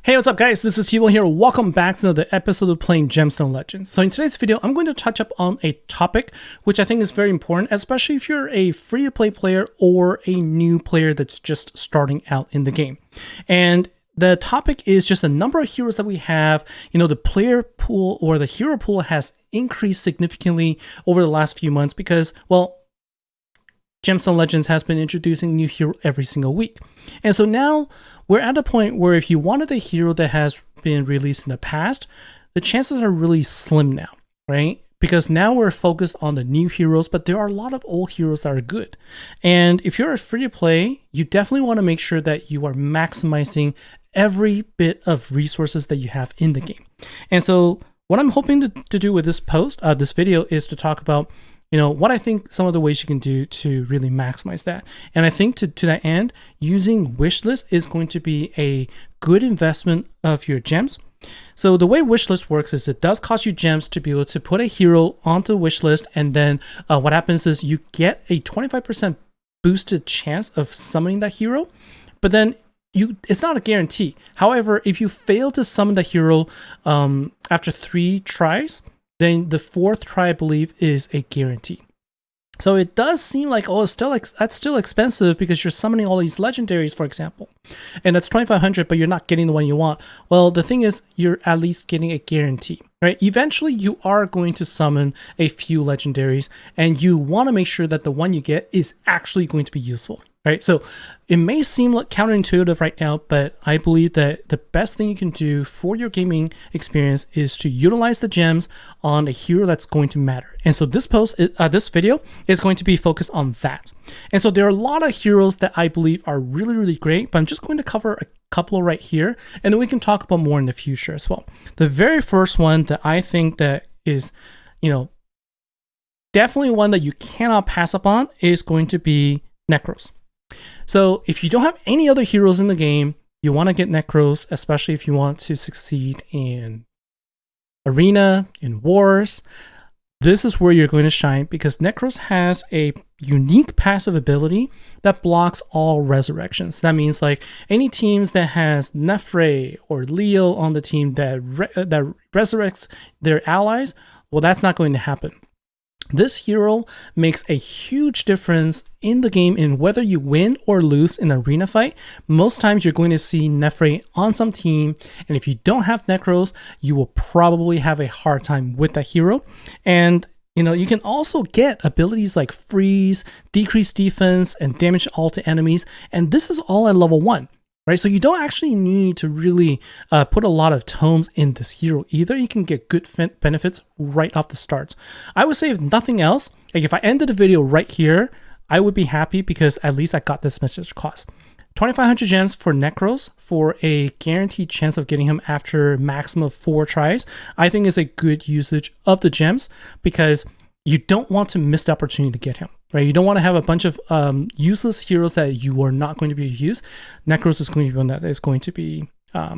Hey, what's up guys? This is Hugo here. Welcome back to another episode of playing Gemstone Legends. So in today's video, I'm going to touch up on a topic which I think is very important, especially if you're a free-to-play player or a new player that's just starting out in the game. And the topic is just the number of heroes that we have. You know, the player pool or the hero pool has increased significantly over the last few months because, well, Gemstone Legends has been introducing new hero every single week. And so now we're at a point where if you wanted a hero that has been released in the past, the chances are really slim now, right? Because now we're focused on the new heroes, but there are a lot of old heroes that are good. And if you're a free-to-play, you definitely want to make sure that you are maximizing every bit of resources that you have in the game. And so what I'm hoping to do with this this video is to talk about, you know, what I think some of the ways you can do to really maximize that. And I think to that end, using Wishlist is going to be a good investment of your gems. So the way Wishlist works is it does cost you gems to be able to put a hero onto the wishlist, and then what happens is you get a 25% boosted chance of summoning that hero, but then it's not a guarantee. However, if you fail to summon the hero after 3 tries, then the 4th try, I believe, is a guarantee. So it does seem like, oh, that's still expensive because you're summoning all these legendaries, for example. And that's 2,500, but you're not getting the one you want. Well, the thing is, you're at least getting a guarantee, right? Eventually, you are going to summon a few legendaries, and you want to make sure that the one you get is actually going to be useful, right? So it may seem like counterintuitive right now, but I believe that the best thing you can do for your gaming experience is to utilize the gems on a hero that's going to matter. And so this video is going to be focused on that. And so there are a lot of heroes that I believe are really, really great, but I'm just going to cover a couple right here, and then we can talk about more in the future as well. The very first one that I think that is, you know, definitely one that you cannot pass up on is going to be Necros. So if you don't have any other heroes in the game, you want to get Necros, especially if you want to succeed in Arena, in Wars. This is where you're going to shine because Necros has a unique passive ability that blocks all resurrections. That means like any teams that has Nefre or Leo on the team that resurrects their allies, well, that's not going to happen. This hero makes a huge difference in the game in whether you win or lose in an arena fight. Most times you're going to see Nefre on some team, and if you don't have Necros, you will probably have a hard time with that hero. And you know, you can also get abilities like freeze, decrease defense, and damage all to enemies, and this is all at level 1. Right, so you don't actually need to really put a lot of tomes in this hero either. You can get good benefits right off the start. I would say if nothing else, like if I ended the video right here, I would be happy because at least I got this message cost. 2,500 gems for Necros for a guaranteed chance of getting him after maximum of 4 tries, I think is a good usage of the gems because you don't want to miss the opportunity to get him, right? You don't want to have a bunch of useless heroes that you are not going to be able to use. Necros is going to be one that is going to be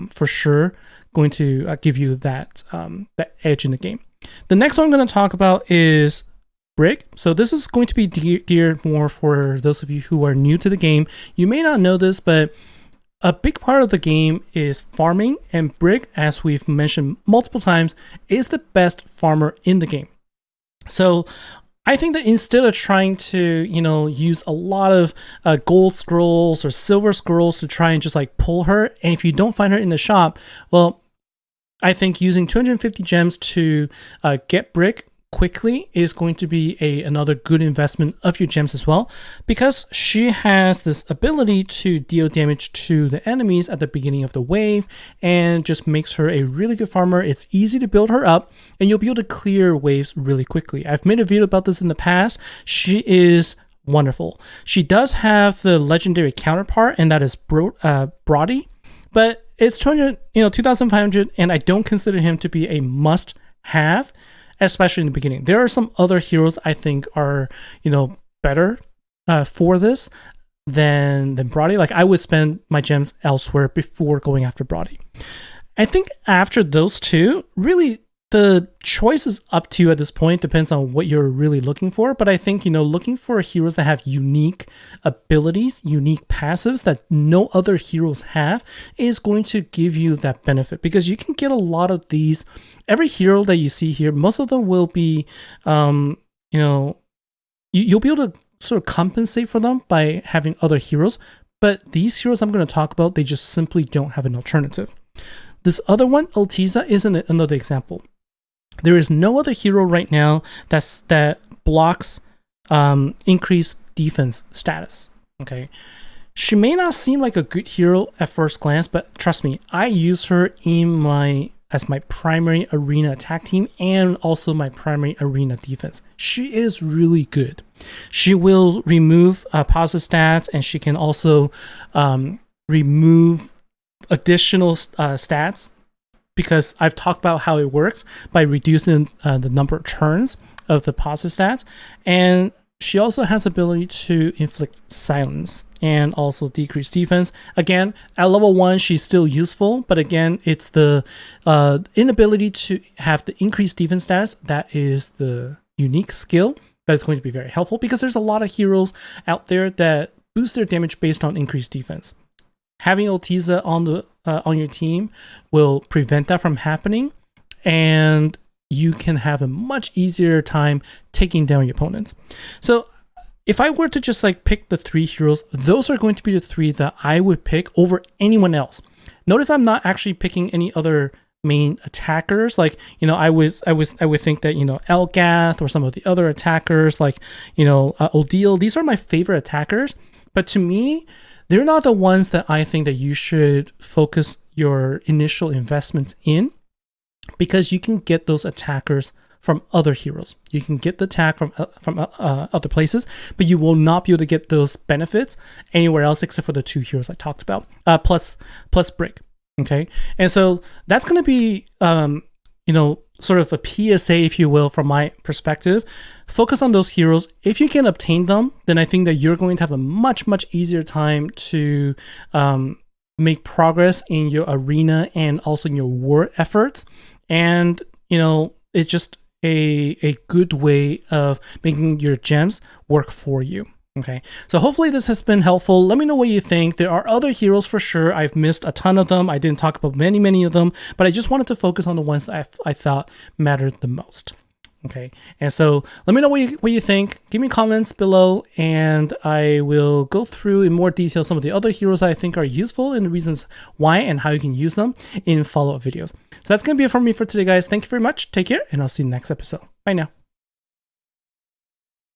for sure going to give you that edge in the game. The next one I'm going to talk about is Brig. So this is going to be geared more for those of you who are new to the game. You may not know this, but a big part of the game is farming, and Brig, as we've mentioned multiple times, is the best farmer in the game. So I think that instead of trying to, you know, use a lot of gold scrolls or silver scrolls to try and just like pull her, and if you don't find her in the shop, well, I think using 250 gems to get Brig quickly is going to be another good investment of your gems as well, because she has this ability to deal damage to the enemies at the beginning of the wave and just makes her a really good farmer. It's easy to build her up and you'll be able to clear waves really quickly. I've made a video about this in the past. She is wonderful. She does have the legendary counterpart, and that is Brody, but it's 2,500, and I don't consider him to be a must have, especially in the beginning. There are some other heroes I think are, you know, better for this than Brody. Like I would spend my gems elsewhere before going after Brody. I think after those two, really The choice is up to you at this point, depends on what you're really looking for. But I think, looking for heroes that have unique abilities, unique passives that no other heroes have is going to give you that benefit, because you can get a lot of these. Every hero that you see here, most of them will be, you'll be able to sort of compensate for them by having other heroes. But these heroes I'm going to talk about, they just simply don't have an alternative. This other one, Altiza, isn't another example. There is no other hero right now that blocks increased defense status. Okay, she may not seem like a good hero at first glance, but trust me, I use her as my primary arena attack team and also my primary arena defense. She is really good. She will remove positive stats, and she can also remove additional stats, because I've talked about how it works by reducing the number of turns of the positive stats. And she also has the ability to inflict silence and also decrease defense. Again, at level 1, she's still useful, but again, it's the inability to have the increased defense status that is the unique skill that is going to be very helpful, because there's a lot of heroes out there that boost their damage based on increased defense. Having Altiza on your team will prevent that from happening, and you can have a much easier time taking down your opponents. So if I were to just pick the 3 heroes, those are going to be the 3 that I would pick over anyone else. Notice I'm not actually picking any other main attackers. I would think that Elgath or some of the other attackers, Odile, these are my favorite attackers. But to me, they're not the ones that I think that you should focus your initial investments in, because you can get those attackers from other heroes. You can get the attack from other places, but you will not be able to get those benefits anywhere else except for the 2 heroes I talked about, plus Brick. Okay, and so that's going to be sort of a PSA, if you will, from my perspective. Focus on those heroes. If you can obtain them, then I think that you're going to have a much easier time to make progress in your arena and also in your war efforts. And it's just a good way of making your gems work for you. Okay, so hopefully this has been helpful. Let me know what you think. There are other heroes for sure. I've missed a ton of them. I didn't talk about many of them, but I just wanted to focus on the ones that I thought mattered the most. Okay, and so let me know what you think. Give me comments below, and I will go through in more detail some of the other heroes I think are useful and the reasons why and how you can use them in follow-up videos. So that's going to be it from me for today, guys. Thank you very much. Take care, and I'll see you in the next episode. Bye now.